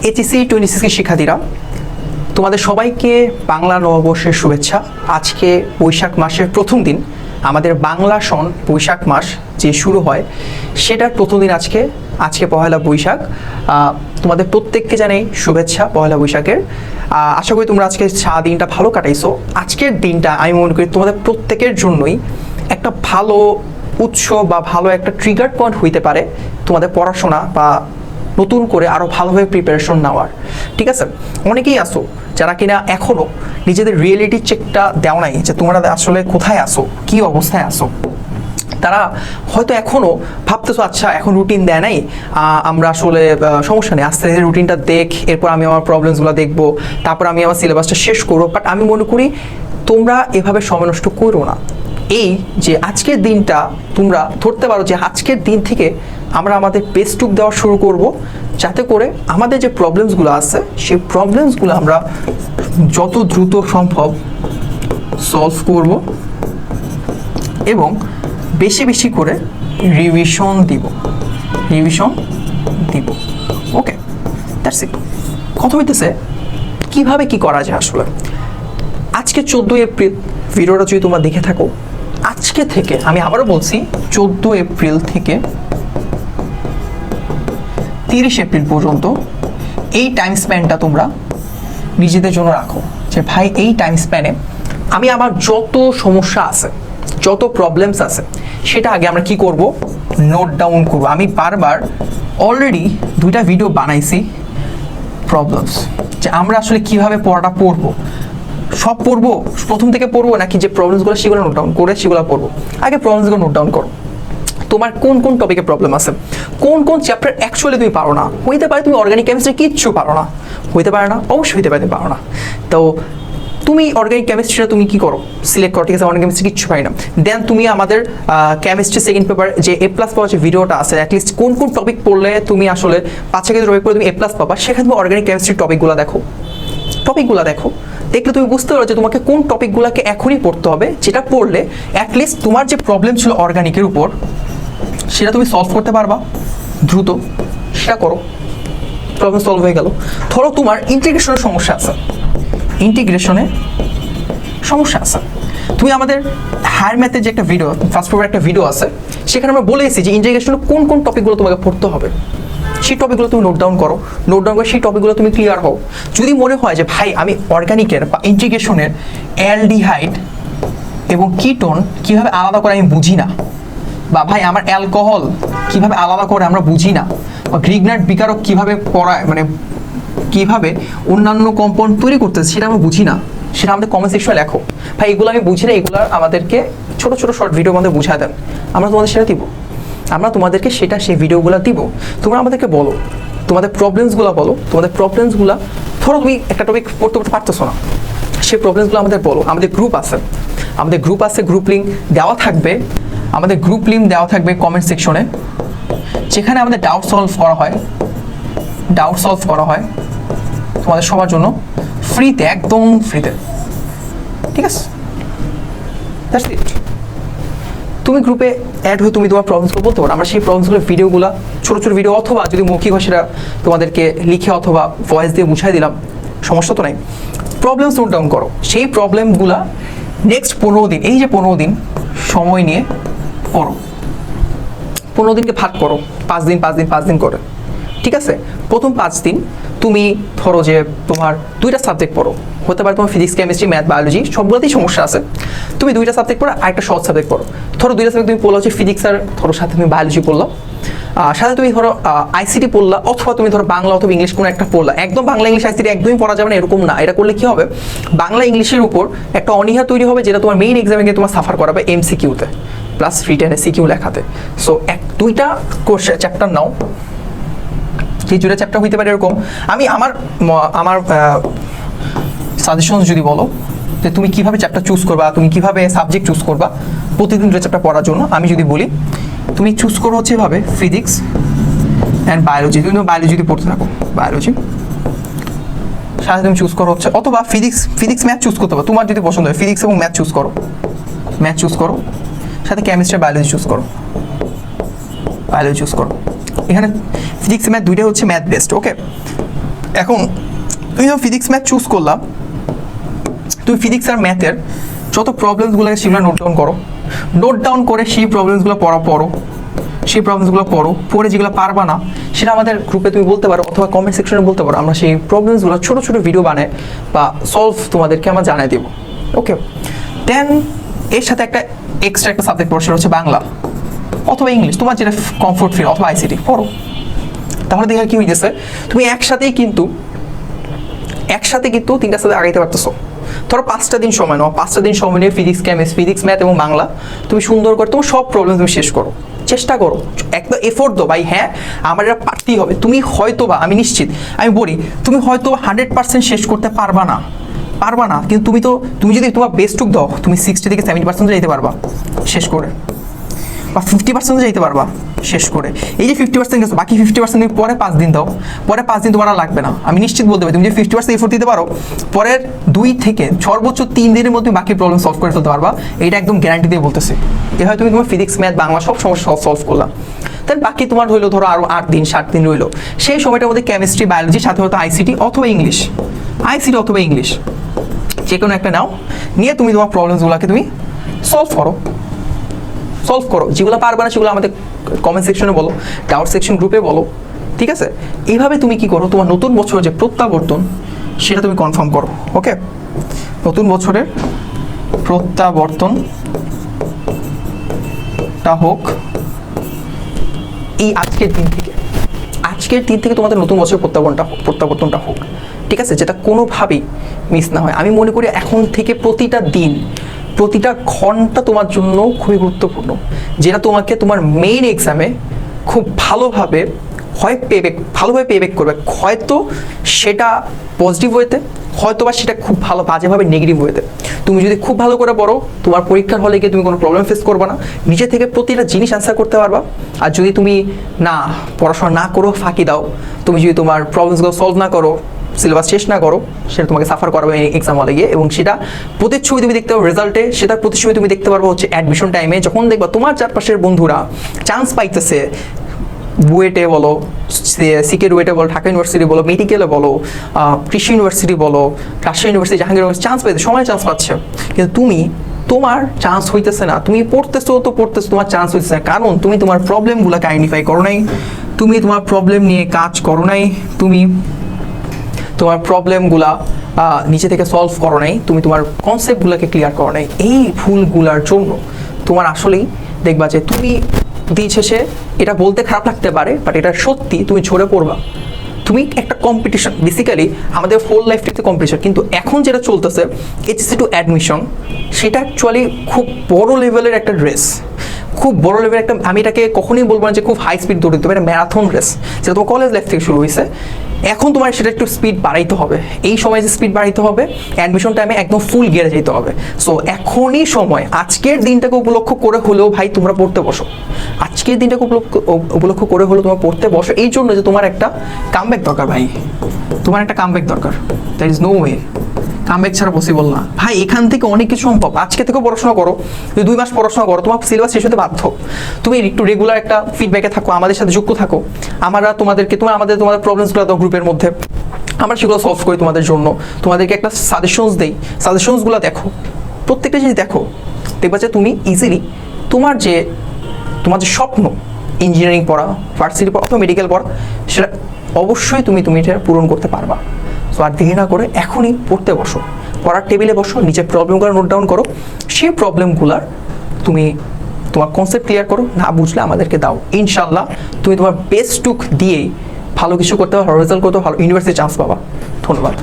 HSC 26 শিক্ষার্থীরা, তোমাদের সবাইকে বাংলা নববর্ষের শুভেচ্ছা। আজকে বৈশাখ মাসের প্রথম দিন, আমাদের বাংলা সন বৈশাখ মাস যে শুরু হয় সেটার প্রথম দিন আজকে পহেলা বৈশাখ। তোমাদের প্রত্যেককে জানাই শুভেচ্ছা পহেলা বৈশাখের। আশা করি তোমরা আজকে দিনটা ভালো কাটাইছো। আজকের দিনটা আমি মনে করি তোমাদের প্রত্যেকের জন্যই একটা ভালো উৎস বা ভালো একটা ট্রিগার পয়েন্ট হইতে পারে তোমাদের পড়াশোনা বা নতুন করে আরও ভালোভাবে প্রিপারেশন নেওয়ার। ঠিক আছে, অনেকেই আসো যারা কিনা এখনও নিজেদের রিয়েলিটি চেকটা দেওয়া নাই যে তোমরা আসলে কোথায় আসো, কী অবস্থায় আসো। তারা হয়তো এখনও ভাবতেছো আচ্ছা এখন রুটিন দেয় নাই, আমরা আসলে সমস্যা নেই, আস্তে আস্তে রুটিনটা দেখ, এরপর আমি আমার প্রবলেমসগুলো দেখবো, তারপর আমি আমার সিলেবাসটা শেষ করবো। বাট আমি মনে করি তোমরা এভাবে সময় নষ্ট করো না। এই যে আজকের দিনটা তোমরা ধরতে পারো যে আজকের দিন থেকে আমরা আমাদের বেস্টটুক দেওয়া শুরু করব, যাতে করে আমাদের যে প্রবলেমসগুলো আছে সেই প্রবলেমসগুলো আমরা যত দ্রুত সম্ভব সলভ করব এবং বেশি বেশি করে রিভিশন দিব। ওকে, দ্যাটস ইট। কথা হইতেছে কীভাবে কি করা যায়। আসলে আজকে 14 এপ্রিল, ভিডিওটা যদি তোমরা দেখে থাকো, আজকে থেকে আমি আবারও বলছি 14 এপ্রিল থেকে 30 এপ্রিল পর্যন্ত এই টাইম স্প্যানটা তোমরা নিজেদের জন্য রাখো যে ভাই এই টাইম স্প্যানে আমি আমার যত সমস্যা আছে, যত প্রবলেমস আছে, সেটা আগে আমরা কি করব, নোট ডাউন করব। আমি বারবার অলরেডি 2টা ভিডিও বানাইছি প্রবলেমস, যে আমরা আসলে কিভাবে পড়াটা পড়বো, সব পড়বো, প্রথম থেকে পড়বো নাকি যে প্রবলেমসগুলো সেগুলো নোট ডাউন করে সেগুলো পড়বো। আগে প্রবলেমসগুলো নোট ডাউন করো। তোমার কোন কোন টপিকে প্রবলেম আছে, কোন কোন চ্যাপ্টার অ্যাকচুয়ালি তুমি পারো না। হইতে পারে তুমি অর্গানিক কেমিস্ট্রি কিচ্ছু পারো না, হইতে পারে না, অবশ্যই হইতে পারে তুমি পারো না। তো তুমি অর্গানিক কেমিস্ট্রিটা তুমি কি করো, সিলেক্ট করো। ঠিক আছে, অর্গানিক কেমিস্ট্রি কিচ্ছু পাই না, দেন তুমি আমাদের কেমিস্ট্রি সেকেন্ড পেপার যে A+ পাওয়ার যে ভিডিওটা আছে, অ্যাটলিস্ট কোন কোন টপিক পড়লে তুমি আসলে 5 টপিক পড়লে তুমি A+ পাবা, সেখানে তুমি অর্গানিক কেমিস্ট্রির টপিকগুলো দেখো। দেখলে তুমি বুঝতে পারো যে তোমাকে কোন টপিকগুলোকে এখনই পড়তে হবে, যেটা পড়লে অ্যাটলিস্ট তোমার যে প্রবলেম ছিল অর্গানিকের উপর সেটা তুমি সলভ করতে পারবা দ্রুত। সেটা করো, প্রবলেম সলভ হয়ে গেল। ধরো তোমার ইন্টিগ্রেশনের সমস্যা আছে, তুমি আমাদের হায়ার ম্যাথের যে একটা ভিডিও, ফার্স্ট পেপার একটা ভিডিও আছে, সেখানে আমরা বলেছি যে ইন্টিগ্রেশনের কোন কোন টপিকগুলো তোমাকে পড়তে হবে। সেই টপিকগুলো তুমি নোট ডাউন করে সেই টপিকগুলো তুমি ক্লিয়ার হও। যদি মনে হয় যে ভাই আমি অর্গানিকের বা ইন্টিগ্রেশনের অ্যালডিহাইড এবং কিটোন কিভাবে আলাদা করে আমি বুঝি না, বা ভাই আমার অ্যালকোহল কিভাবে আলাদা করে আমরা বুঝি না, বা গ্রিগনাইট বিকারক কিভাবে পড়ায়, মানে কিভাবে অন্যান্য কম্পাউন্ড তৈরি করতেছে সেটা আমরা বুঝি না, সেটা আমাদের কমেন্ট সেকশনে লেখো। ভাই এগুলো আমি বুঝি না, এগুলো আমাদেরকে ছোট ছোট শর্ট ভিডিওর মধ্যে বুঝায় দেন, আমরা তোমাদের সেটা দিব। আমরা তোমাদেরকে সেই ভিডিওগুলো দিব। তোমরা আমাদেরকে বলো তোমাদের প্রবলেমসগুলো বলো। ধরো তুমি একটা টপিক পড়তে পারতেছো না, সেই প্রবলেমসগুলো আমাদের বলো। আমাদের গ্রুপ আছে, গ্রুপ লিঙ্ক দেওয়া থাকবে কমেন্ট সেকশনে, যেখানে আমাদের ডাউট সলভ করা হয় তোমাদের সবার জন্য ফ্রিতে, একদম ফ্রিতে। ঠিক আছে, দ্যাটস ইট। তুমি গ্রুপে অ্যাড হয়ে তুমি তোমার প্রবলেমসগুলো বলতে পারো। আমরা সেই প্রবলেমসগুলোর ভিডিওগুলো, ছোটো ছোটো ভিডিও, অথবা যদি মৌখিক হয় সেটা তোমাদেরকে লিখে অথবা ভয়েস দিয়ে বুঝাই দিলাম, সমস্যা তো নাই। প্রবলেমস নোট ডাউন করো। সেই প্রবলেমগুলো নেক্সট 15 দিন, এই যে 15 দিন সময় নিয়ে পড়ো। 15 দিনকে ভাগ করো 5 দিন করে। ঠিক আছে, প্রথম 5 দিন তুমি ধরো যে তোমার 2টা সাবজেক্ট পড়ো। হতে পারে তোমার ফিজিক্স, কেমিস্ট্রি, ম্যাথ, বায়োলজি সবগুলোতেই সমস্যা আছে। তুমি 2টা সাবজেক্ট পড়ো, আরেকটা সহজ সাবজেক্ট পড়ো। ধরো 2টা সাবজেক্ট তুমি পড়লো হচ্ছে ফিজিক্স, আর ধরো সাথে তুমি বায়োলজি পড়লো, সাথে তুমি ধরো আইসিটি পড়লা, অথবা তুমি ধরো বাংলা অথবা ইংলিশ কোনো একটা পড়লা। একদম বাংলা ইংলিশ আইসিটি একদমই পড়া যাবে না এরকম না। এটা করলে কি হবে, বাংলা ইংলিশের উপর একটা অনীহা তৈরি হবে, যেটা তোমার মেইন এক্সামে গিয়ে তোমার সাফার করাবে MCQতে প্লাস রিটেনে সিকিউ লেখাতে। সো 2টা কোর্স চ্যাপ্টার নাও, যে 2টা চ্যাপ্টার হইতে পারে এরকম। আমি আমার সাজেশন যদি বলো যে তুমি কিভাবে চ্যাপ্টার চুজ করবা, তুমি কিভাবে সাবজেক্ট চুজ করবা প্রতিদিন 2টা চ্যাপ্টার পড়ার জন্য, আমি যদি বলি তুমি চুজ করো হচ্ছে এভাবে ফিজিক্স অ্যান্ড বায়োলজি। তুমি বায়োলজি যদি পড়তে থাকো, বায়োলজি সাথে তুমি চুজ করো হচ্ছে, অথবা ফিজিক্স ম্যাথ চুজ করতে পারো। তোমার যদি পছন্দ হয় ফিজিক্স এবং ম্যাথ চুজ করো, সাথে কেমিস্ট্রি, বায়োলজি চুজ করো। এখানে ফিজিক্স ম্যাথ 2টাই হচ্ছে ম্যাথ বেসড। ওকে, এখন তুমি যখন ফিজিক্স ম্যাথ চুজ করলাম, তুমি ফিজিক্স আর ম্যাথের যত প্রবলেমসগুলোকে সেগুলো নোট ডাউন করো, নোট ডাউন করে সেই প্রবলেমসগুলো সেই প্রবলেমসগুলো পড়ে যেগুলো পারবা না সেটা আমাদের গ্রুপে তুমি বলতে পারো, অথবা কমেন্ট সেকশনে বলতে পারো। আমরা সেই প্রবলেমসগুলো ছোটো ছোটো ভিডিও বানাই বা সলভ তোমাদেরকে আমরা জানিয়ে দেবো। ওকে, দেন এর সাথে একটা এক্সট্রা একটা সাবজেক্ট পড়ো, সেটা হচ্ছে বাংলা অথবা ইংলিশ, তোমার যেটা কমফোর্ট ফিল, অথবা আইসিটি পড়ো। তাহলে দেখা কি হয়েছে, তুমি একসাথে কিন্তু তিনটার সাথে আগাইতে পারতেছো। ধরো 5টা দিন সময় নাও, 5টা দিন সময় নিয়ে ফিজিক্স ম্যাথ এবং বাংলা তুমি সুন্দর করে তোমার সব প্রবলেম তুমি শেষ করো, চেষ্টা করো, একদম এফোর্ট দাও ভাই। হ্যাঁ, আমার এটা পারতেই হবে। তুমি হয়তো বা, আমি নিশ্চিত, আমি বলি, তুমি হয়তো 100% শেষ করতে পারবা না, কিন্তু তুমি যদি তোমার বেস্টটুক দাও, তুমি 60 থেকে 70% যেতে পারবা শেষ করে, বা 50% যেতে পারবা শেষ করে। এই যে 50% গেছো, বাকি 50% তুমি পরে 5 দিন দাও, পরে 5 দিন তোমার আর লাগবে না। আমি নিশ্চিত বলতে পারি, তুমি যে 50% এফোর্ট দিতে পারো, পরের 2 থেকে সর্বোচ্চ 3 দিনের মধ্যে বাকি প্রবলেম সলভ করে ফেলতে পারবা। এটা একদম গ্যারান্টি দিয়ে বলতেছি। এভাবে তুমি তোমার ফিজিক্স ম্যাথ বাংলা সব সমস্যা সলভ করলাম। দেন বাকি তোমার হইলো ধরো আরও 8 দিন 7 দিন রইলো, সেই সময়টার মধ্যে কেমিস্ট্রি, বায়োলজি, সাথে হয়তো আইসিটি অথবা ইংলিশ যে কোনো একটা নাও, নিয়ে তুমি তোমার প্রবলেমসগুলোকে তুমি সলভ করো। যেগুলো পারবে না সেগুলো আমাদের কমেন্ট সেকশনে বলো, ডাউট সেকশন গ্রুপে বলো, ঠিক আছে? এইভাবে তুমি কি করো, তোমার নতুন বছরের যে প্রত্যাবর্তন সেটা তুমি কনফার্ম করো। ওকে, নতুন বছরের প্রত্যাবর্তনটা হোক এই আজকের দিন থেকে তোমাদের নতুন বছরের প্রত্যাবর্তনটা হোক, ঠিক আছে? যেটা কোনোভাবেই মিস না হয়। আমি মনে করি এখন থেকে প্রতিটা দিন, প্রতিটা ঘন্টা তোমার জন্য খুবই গুরুত্বপূর্ণ, যেটা তোমাকে তোমার মেইন এক্সামে খুব ভালোভাবে পেব্যাক করবে। হয়তো সেটা পজিটিভ ওয়েতে, হয়তো বা সেটা খুব বাজেভাবে নেগেটিভ ওয়েতে। তুমি যদি খুব ভালো করে পড়ো, তোমার পরীক্ষার হলে গিয়ে তুমি কোনো প্রবলেম ফেস করবে না, নিজে থেকে প্রতিটা জিনিস অ্যান্সার করতে পারবা। আর যদি তুমি পড়াশোনা না করো, ফাঁকি দাও, তুমি যদি তোমার প্রবলেমসগুলো সলভ না করো, সিলেবাস শেষ না করো, সেটা তোমাকে সাফার করাবে এক্সাম হলে গিয়ে। এবং সেটা প্রতিচ্ছবি তুমি দেখতে পাবো রেজাল্টে, সেটা প্রতিচ্ছবি তুমি দেখতে পারবো হচ্ছে অ্যাডমিশন টাইমে, যখন দেখবা তোমার চারপাশের বন্ধুরা চান্স পাইতেছে, বুয়েটে বলো, সিকে রুয়েটে বলো, ঢাকা ইউনিভার্সিটি বলো, মেডিকেলে বলো, কৃষি ইউনিভার্সিটি বলো, Rajshahi university, Jahangir university chance পাইতে, সময় চান্স পাচ্ছে, কিন্তু তোমার চান্স হইতেছে না। তুমি পড়তেছো, তোমার চান্স হইতেছে না, কারণ তুমি তোমার প্রবলেমগুলোকে আইডেন্টিফাই করো নাই, তুমি তোমার প্রবলেম নিয়ে কাজ করো নাই, তুমি তোমার প্রবলেমগুলা নিচে থেকে সলভ করো নাই, তুমি তোমার কনসেপ্টগুলোকে ক্লিয়ার করো নাই। এই ভুলগুলার জন্য তোমার আসলেই দেখবা যে তুমি দিন শেষে, এটা বলতে খারাপ লাগতে পারে, বাট এটা সত্যি, তুমি ঝরে পড়বা। তুমি একটা কম্পিটিশন, বেসিক্যালি আমাদের ফুল লাইফটাতে কম্পিটিশন, কিন্তু এখন যেটা চলতেছে এইচএসসি টু অ্যাডমিশন, সেটা অ্যাকচুয়ালি খুব বড় লেভেলের একটা রেস, খুব বড় লেভেলের একটা, আমি এটাকে কখনোই বলবো না যে খুব হাই স্পিড দৌড় দিতে হবে, এটা ম্যারাথন রেস, যেটা তোমার কলেজ লাইফ থেকে শুরু হয়েছে। এখন তোমার সেটা একটু স্পিড বাড়াইতে হবে, এই সময় যে স্পিড বাড়াইতে হবে, অ্যাডমিশন টাইমে একদম ফুল গিয়ারে যেতে হবে। সো এখনই সময়, আজকের দিনটাকে উপলক্ষ করে হলেও ভাই তোমরা পড়তে বসো, আজকের দিনটাকে উপলক্ষ করে হলেও তোমরা পড়তে বসো, এই জন্য যে তোমার একটা কামব্যাক দরকার ভাই, তোমার একটা কামব্যাক দরকার। There is no way, comeback ছাড়া পসিবল না ভাই। এখান থেকে অনেক কিছু সম্ভব। আজকে থেকেও পড়াশোনা করো, 2 মাস পড়াশোনা করো, তোমার সিলেবাস শেষ হতে বাধ্য। তুমি একটু রেগুলার একটা ফিডব্যাকে থাকো, আমাদের সাথে যুক্ত থাকো, আমরা তোমাদের প্রবলেমসগুলো দাও গ্রুপের মধ্যে, আমরা সেগুলো সলভ করি তোমাদের জন্য, তোমাদেরকে একটা সাজেশনস দেই, সাজেশনসগুলো দেখো, প্রত্যেকটা জিনিস দেখো, দেখবা যে তুমি ইজিলি তোমার যে স্বপ্ন, ইঞ্জিনিয়ারিং পড়া, ভার্সিটি পড়া অথবা মেডিকেল পড়া, সেটা অবশ্যই তুমি এটা পূরণ করতে পারবা। সো আর দেরি না করে এখনই পড়তে বসো, পড়ার টেবিলে বসো, নিজের প্রবলেমগুলো নোট ডাউন করো, সেই প্রবলেমগুলার তুমি তোমার কনসেপ্ট ক্লিয়ার করো, না বুঝলে আমাদেরকে দাও, ইনশাল্লাহ তুমি তোমার বেস্টটুক দিয়েই ভালো কিছু করতে পারো, রেজাল্ট করতে ভালো ইউনিভার্সিটি চান্স পাবা। ধন্যবাদ।